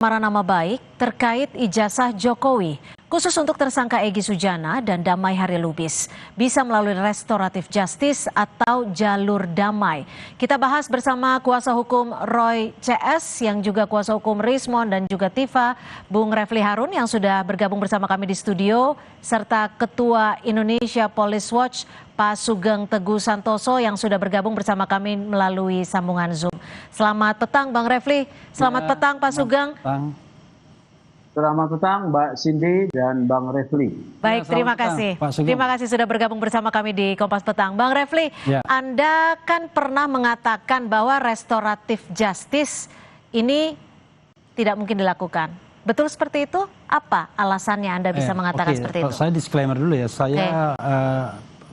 Pencemaran nama baik terkait ijazah Jokowi, khusus untuk tersangka Egy Sujana dan Damai Hari Lubis, bisa melalui restoratif justice atau jalur damai. Kita bahas bersama kuasa hukum Roy CS, yang juga kuasa hukum Rismond dan juga Tifa, Bung Refli Harun yang sudah bergabung bersama kami di studio, serta Ketua Indonesia Police Watch, Pak Sugeng Teguh Santoso yang sudah bergabung bersama kami melalui sambungan Zoom. Selamat petang Bang Refli, selamat petang Pak Sugeng. Selamat petang Mbak Cindy dan Bang Refli. Baik, terima kasih. Terima kasih sudah bergabung bersama kami di Kompas Petang. Bang Refli, Anda kan pernah mengatakan bahwa restoratif justice ini tidak mungkin dilakukan. Betul seperti itu? Apa alasannya Anda bisa mengatakan seperti itu? Saya disclaimer dulu ya, saya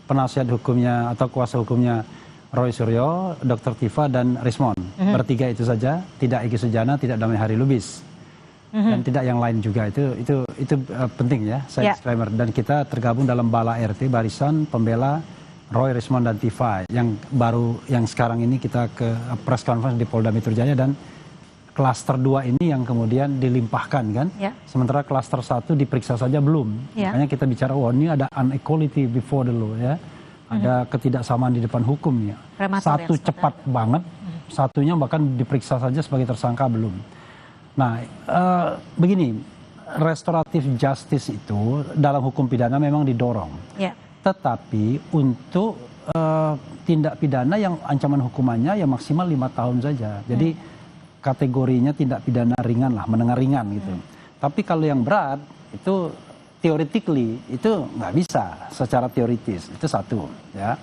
penasihat hukumnya atau kuasa hukumnya Roy Suryo, Dr. Tifa dan Rismond. Bertiga itu saja, tidak Egy Sujana, tidak Damai Hari Lubis. Dan tidak yang lain juga, itu penting ya, saya disclaimer. Dan kita tergabung dalam Bala RT, Barisan Pembela Roy, Rismond dan Tifa, yang sekarang ini kita ke press conference di Polda Metro Jaya, dan klaster 2 ini yang kemudian dilimpahkan kan, sementara klaster 1 diperiksa saja belum. Makanya kita bicara, ini ada unequality before the law ya, ada ketidaksamaan di depan hukum ya. Satu cepat banget, satunya bahkan diperiksa saja sebagai tersangka belum. Nah, begini, restoratif justice itu dalam hukum pidana memang didorong. Tetapi untuk tindak pidana yang ancaman hukumannya ya maksimal 5 tahun saja. Jadi kategorinya tindak pidana ringan lah, menengah ringan gitu. Tapi kalau yang berat itu theoretically itu nggak bisa secara teoritis, itu satu ya.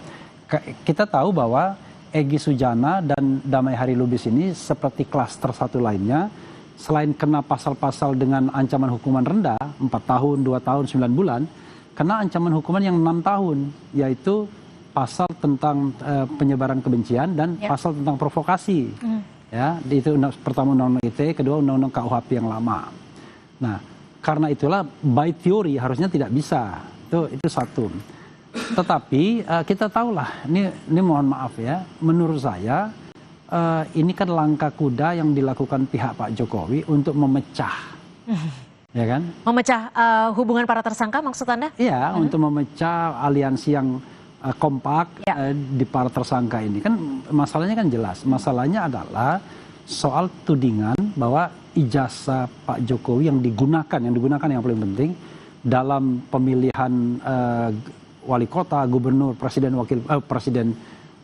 Kita tahu bahwa Egy Sujana dan Damai Hari Lubis ini seperti klaster 1 lainnya, selain kena pasal-pasal dengan ancaman hukuman rendah 4 tahun, 2 tahun, 9 bulan, kena ancaman hukuman yang 6 tahun, yaitu pasal tentang penyebaran kebencian dan pasal tentang provokasi. Ya, itu pertama Undang-Undang ITE, kedua Undang-Undang KUHP yang lama. Nah, karena itulah by theory harusnya tidak bisa. Itu satu. Tetapi kita tahulah, ini mohon maaf ya, menurut saya ini kan langkah kuda yang dilakukan pihak Pak Jokowi untuk memecah, ya kan? Memecah hubungan para tersangka maksud Anda? Iya, untuk memecah aliansi yang kompak di para tersangka ini. Kan masalahnya kan jelas. Masalahnya adalah soal tudingan bahwa ijazah Pak Jokowi yang digunakan yang paling penting dalam pemilihan wali kota, gubernur, presiden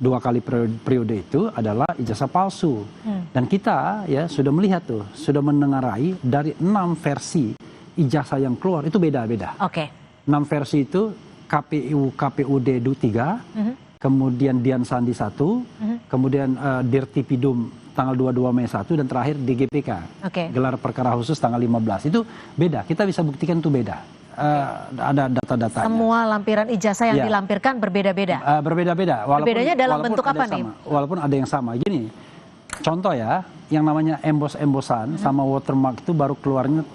2 kali periode itu adalah ijazah palsu. Dan kita ya sudah melihat tuh, sudah mendengarai dari 6 versi ijazah yang keluar itu beda-beda. 6 versi itu KPUD 3, kemudian Dian Sandi 1, kemudian Dirtipidum tanggal 22 Mei 1, dan terakhir DGPK, gelar perkara khusus tanggal 15. Itu beda, kita bisa buktikan itu beda. Ada data-datanya. Semua lampiran ijazah yang dilampirkan berbeda-beda? Berbeda-beda. Bedanya dalam bentuk apa nih? Walaupun ada yang sama. Gini, contoh ya, yang namanya embos-embosan sama watermark itu baru keluarnya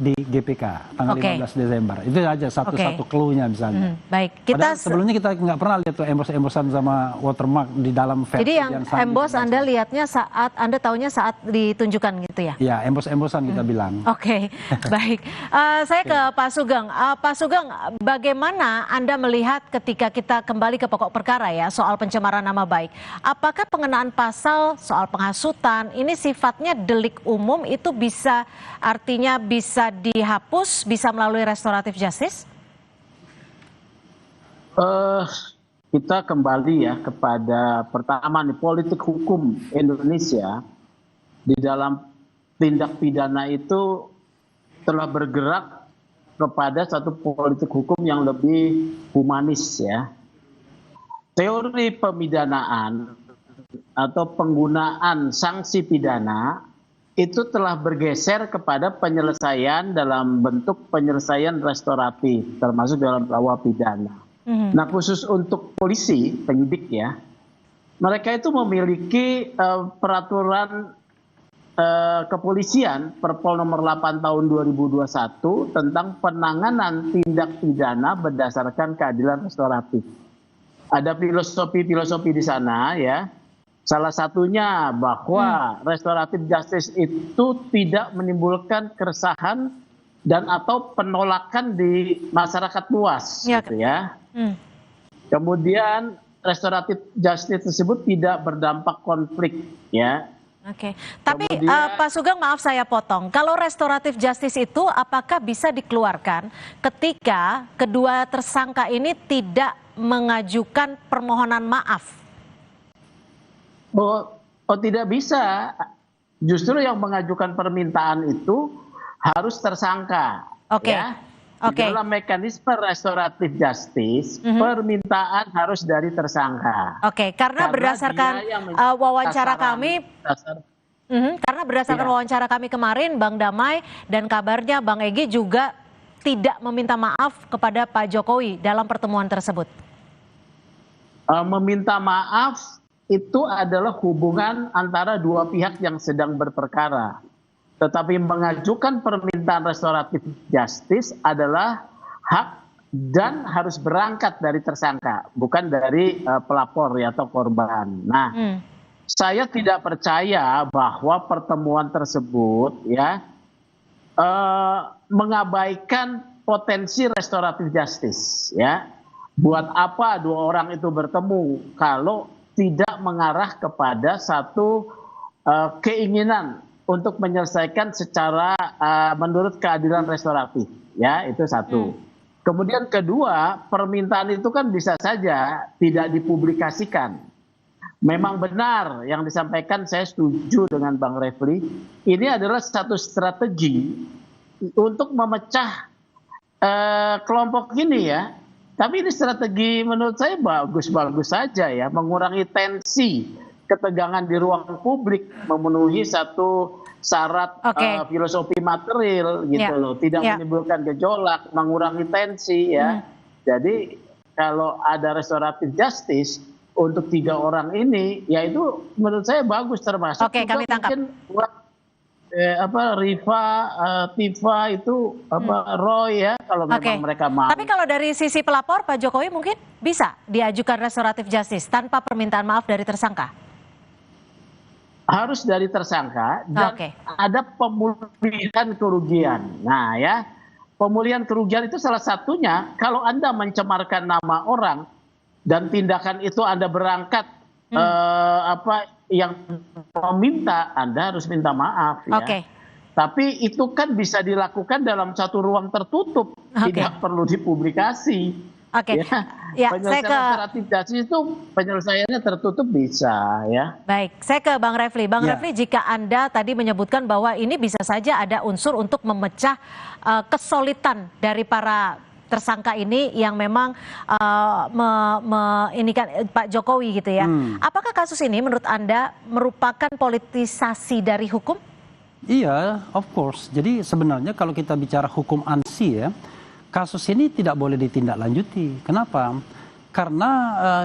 di GPK tanggal 15 Desember. Itu aja satu-satu clue-nya misalnya. Baik, sebelumnya kita nggak pernah lihat tuh embos-embosan sama watermark di dalam versi. Jadi yang embos Anda lihatnya saat Anda taunya saat ditunjukkan gitu ya? Ya, embos-embosan kita bilang. Baik. Saya ke Pak Sugeng. Pak Sugeng, bagaimana Anda melihat ketika kita kembali ke pokok perkara ya, soal pencemaran nama baik? Apakah pengenaan pasal soal penghasutan ini sifatnya delik umum, itu bisa artinya bisa dihapus, bisa melalui restoratif justice? Kita kembali ya kepada pertama nih, politik hukum Indonesia di dalam tindak pidana itu telah bergerak kepada satu politik hukum yang lebih humanis ya. Teori pemidanaan atau penggunaan sanksi pidana itu telah bergeser kepada penyelesaian dalam bentuk penyelesaian restoratif, termasuk dalam bahwa pidana. Nah, khusus untuk polisi, penyidik ya, mereka itu memiliki peraturan kepolisian Perpol nomor 8 tahun 2021 tentang penanganan tindak pidana berdasarkan keadilan restoratif. Ada filosofi di sana ya. Salah satunya bahwa restoratif justice itu tidak menimbulkan keresahan dan atau penolakan di masyarakat luas, Ya. gitu ya. Hmm. Kemudian restoratif justice tersebut tidak berdampak konflik, ya. Oke, tapi Kemudian- Pak Sugeng, maaf saya potong. Kalau restoratif justice itu apakah bisa dikeluarkan ketika kedua tersangka ini tidak mengajukan permohonan maaf? Oh, tidak bisa. Justru yang mengajukan permintaan itu harus tersangka. Oke. Ya. Oke. Di dalam mekanisme restoratif justice, permintaan harus dari tersangka. Oke, karena berdasarkan dia yang wawancara sasaran- kami, dasar- karena berdasarkan Iya. wawancara kami kemarin, Bang Damai dan kabarnya Bang Egy juga tidak meminta maaf kepada Pak Jokowi dalam pertemuan tersebut. Meminta maaf itu adalah hubungan antara dua pihak yang sedang berperkara. Tetapi mengajukan permintaan restoratif justice adalah hak dan harus berangkat dari tersangka, bukan dari pelapor ya, atau korban. Nah, saya tidak percaya bahwa pertemuan tersebut ya mengabaikan potensi restoratif justice ya. Buat apa dua orang itu bertemu kalau tidak mengarah kepada satu keinginan untuk menyelesaikan secara menurut keadilan restoratif, ya, itu satu. Kemudian kedua, permintaan itu kan bisa saja tidak dipublikasikan. Memang benar yang disampaikan, saya setuju dengan Bang Refli, ini adalah satu strategi untuk memecah kelompok ini ya. Tapi ini strategi menurut saya bagus-bagus saja ya, mengurangi tensi ketegangan di ruang publik, memenuhi satu syarat filosofi material gitu loh, tidak menimbulkan gejolak, mengurangi tensi ya. Jadi kalau ada restoratif justice untuk 3 orang ini, ya itu menurut saya bagus, termasuk Oke, kami tangkap. mungkin buat Rifa, Tifa itu Roy ya, kalau memang mereka mau. Tapi kalau dari sisi pelapor, Pak Jokowi mungkin bisa diajukan restoratif justice tanpa permintaan maaf dari tersangka? Harus dari tersangka dan ada pemulihan kerugian. Nah ya, pemulihan kerugian itu salah satunya kalau Anda mencemarkan nama orang dan tindakan itu Anda berangkat yang meminta, Anda harus minta maaf ya. Tapi itu kan bisa dilakukan dalam satu ruang tertutup, tidak perlu dipublikasi. Penyelesaian restoratif itu penyelesaiannya tertutup bisa ya. Baik, saya ke Bang Refli. Bang Refli, jika Anda tadi menyebutkan bahwa ini bisa saja ada unsur untuk memecah kesulitan dari para tersangka ini yang memang ini kan Pak Jokowi gitu ya. Apakah kasus ini menurut Anda merupakan politisasi dari hukum? Iya, of course. Jadi sebenarnya kalau kita bicara hukum ANSI ya, kasus ini tidak boleh ditindaklanjuti. Kenapa? Karena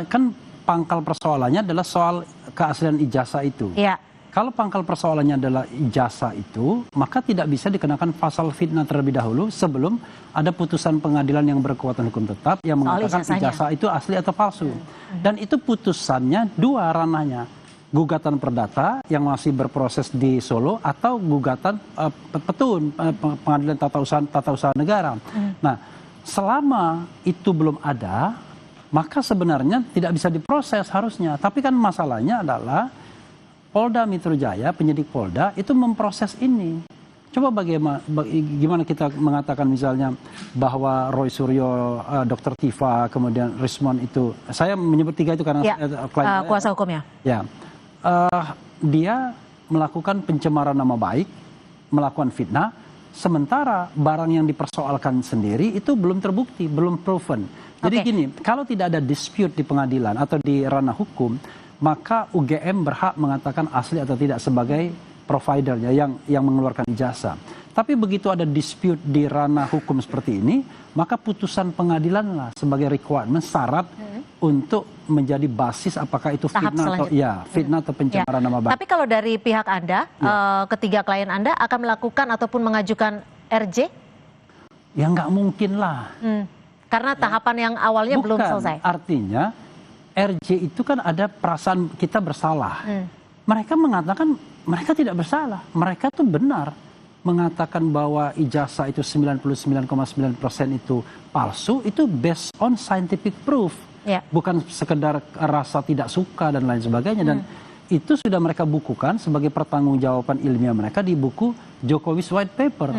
kan pangkal persoalannya adalah soal keaslian ijazah itu. Iya. Kalau pangkal persoalannya adalah ijazah itu, maka tidak bisa dikenakan pasal fitnah terlebih dahulu sebelum ada putusan pengadilan yang berkekuatan hukum tetap yang mengatakan ijazah itu asli atau palsu. Dan itu putusannya dua ranahnya. Gugatan perdata yang masih berproses di Solo atau gugatan petun pengadilan tata usaha negara. Nah, selama itu belum ada, maka sebenarnya tidak bisa diproses harusnya. Tapi kan masalahnya adalah Polda Metro Jaya, penyidik Polda itu memproses ini. Coba gimana kita mengatakan misalnya bahwa Roy Suryo, Dr. Tifa, kemudian Rismon itu, saya menyebut 3 itu karena kuasa hukumnya. Ya. Dia melakukan pencemaran nama baik, melakukan fitnah, sementara barang yang dipersoalkan sendiri itu belum terbukti, belum proven. Jadi gini, kalau tidak ada dispute di pengadilan atau di ranah hukum, maka UGM berhak mengatakan asli atau tidak sebagai providernya yang mengeluarkan ijazah. Tapi begitu ada dispute di ranah hukum seperti ini, maka putusan pengadilan lah sebagai requirement, syarat untuk menjadi basis apakah itu fitnah atau pencemaran nama baik. Tapi kalau dari pihak Anda, ketiga klien Anda akan melakukan ataupun mengajukan RJ? Ya nggak mungkin lah. Karena tahapan yang awalnya belum selesai. Artinya RJ itu kan ada perasaan kita bersalah. Mereka mengatakan mereka tidak bersalah. Mereka tuh benar mengatakan bahwa ijazah itu 99,9% itu palsu, itu based on scientific proof. Bukan sekedar rasa tidak suka dan lain sebagainya. Dan itu sudah mereka bukukan sebagai pertanggungjawaban ilmiah mereka di buku Jokowi's White Paper.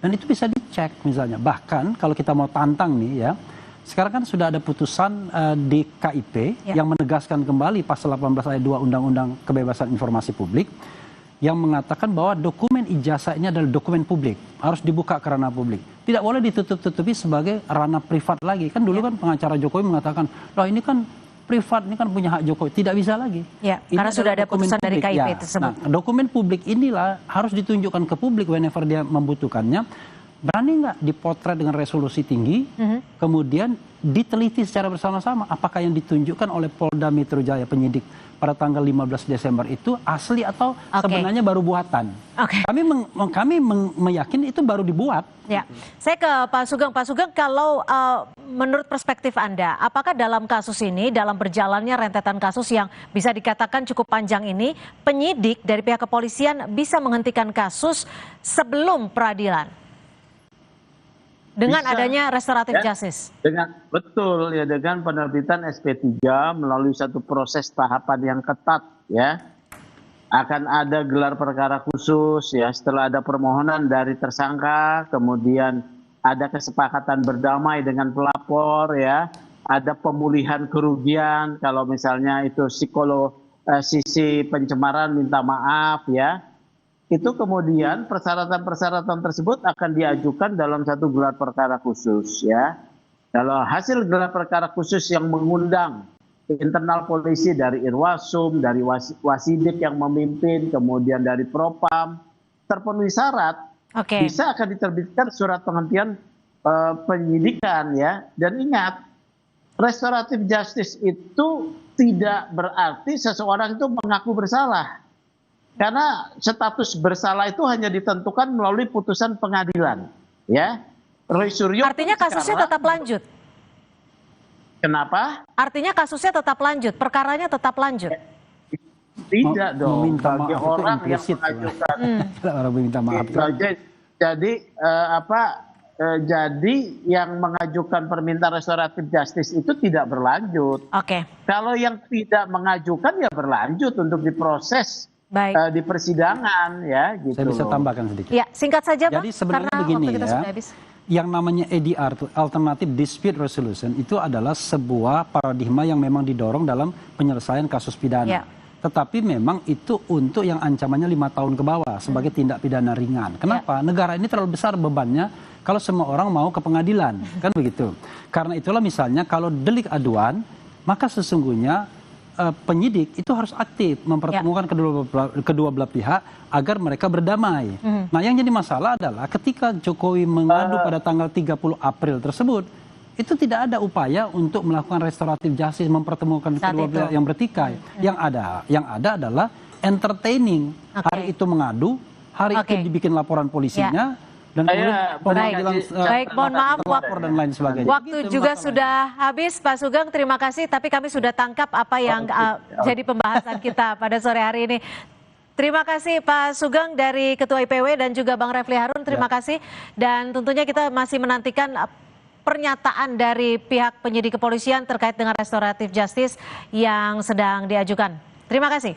Dan itu bisa dicek misalnya. Bahkan kalau kita mau tantang nih ya, sekarang kan sudah ada putusan di KIP yang menegaskan kembali pasal 18 ayat 2 Undang-Undang Kebebasan Informasi Publik yang mengatakan bahwa dokumen ijazah ini adalah dokumen publik, harus dibuka ke ranah publik. Tidak boleh ditutup-tutupi sebagai ranah privat lagi. Kan dulu kan pengacara Jokowi mengatakan, loh ini kan privat, ini kan punya hak Jokowi. Tidak bisa lagi. Karena sudah ada putusan dari KIP tersebut. Nah, dokumen publik inilah harus ditunjukkan ke publik whenever dia membutuhkannya. Berani nggak dipotret dengan resolusi tinggi, kemudian diteliti secara bersama-sama apakah yang ditunjukkan oleh Polda Metro Jaya penyidik pada tanggal 15 Desember itu asli atau sebenarnya baru buatan. Kami meyakini itu baru dibuat. Saya ke Pak Sugeng. Pak Sugeng, kalau menurut perspektif Anda, apakah dalam kasus ini, dalam berjalannya rentetan kasus yang bisa dikatakan cukup panjang ini, penyidik dari pihak kepolisian bisa menghentikan kasus sebelum peradilan? Dengan adanya restoratif justice. Betul ya, dengan penerbitan SP3 melalui satu proses tahapan yang ketat ya. Akan ada gelar perkara khusus ya, setelah ada permohonan dari tersangka, kemudian ada kesepakatan berdamai dengan pelapor ya, ada pemulihan kerugian kalau misalnya itu sisi pencemaran minta maaf ya. Itu kemudian persyaratan-persyaratan tersebut akan diajukan dalam satu gelar perkara khusus ya. Kalau hasil gelar perkara khusus yang mengundang internal polisi dari Irwasum, dari Wasidik yang memimpin, kemudian dari Propam, terpenuhi syarat, bisa akan diterbitkan surat penghentian penyidikan ya. Dan ingat, restoratif justice itu tidak berarti seseorang itu mengaku bersalah. Karena status bersalah itu hanya ditentukan melalui putusan pengadilan, ya. Roy Suryo. Artinya kasusnya tetap lanjut. Kenapa? Artinya kasusnya tetap lanjut, perkaranya tetap lanjut. Tidak dong. Meminta Bagi maaf orang itu yang implisit, mengajukan. Orang meminta maaf. Jadi yang mengajukan permintaan restoratif justice itu tidak berlanjut. Kalau yang tidak mengajukan ya berlanjut untuk diproses. Di persidangan ya gitu. Saya bisa tambahkan sedikit. Ya, singkat saja Bang. Jadi sebenarnya begini ya, yang namanya ADR, Alternative Dispute Resolution, itu adalah sebuah paradigma yang memang didorong dalam penyelesaian kasus pidana. Tetapi memang itu untuk yang ancamannya 5 tahun ke bawah sebagai tindak pidana ringan. Kenapa? Negara ini terlalu besar bebannya kalau semua orang mau ke pengadilan, kan begitu. Karena itulah misalnya kalau delik aduan, maka sesungguhnya penyidik itu harus aktif mempertemukan kedua belah pihak agar mereka berdamai. Nah, yang jadi masalah adalah ketika Jokowi mengadu pada tanggal 30 April tersebut, itu tidak ada upaya untuk melakukan restoratif justice, mempertemukan kedua belah yang bertikai. Yang ada adalah entertaining. Hari itu mengadu, hari itu dibikin laporan polisinya. Dan baik, mohon maaf dan lain sebagainya. Waktu juga sudah habis, Pak Sugeng. Terima kasih. Tapi kami sudah tangkap apa yang jadi pembahasan kita pada sore hari ini. Terima kasih Pak Sugeng dari Ketua IPW dan juga Bang Refli Harun. Terima kasih. Dan tentunya kita masih menantikan pernyataan dari pihak penyidik kepolisian terkait dengan restoratif justice yang sedang diajukan. Terima kasih.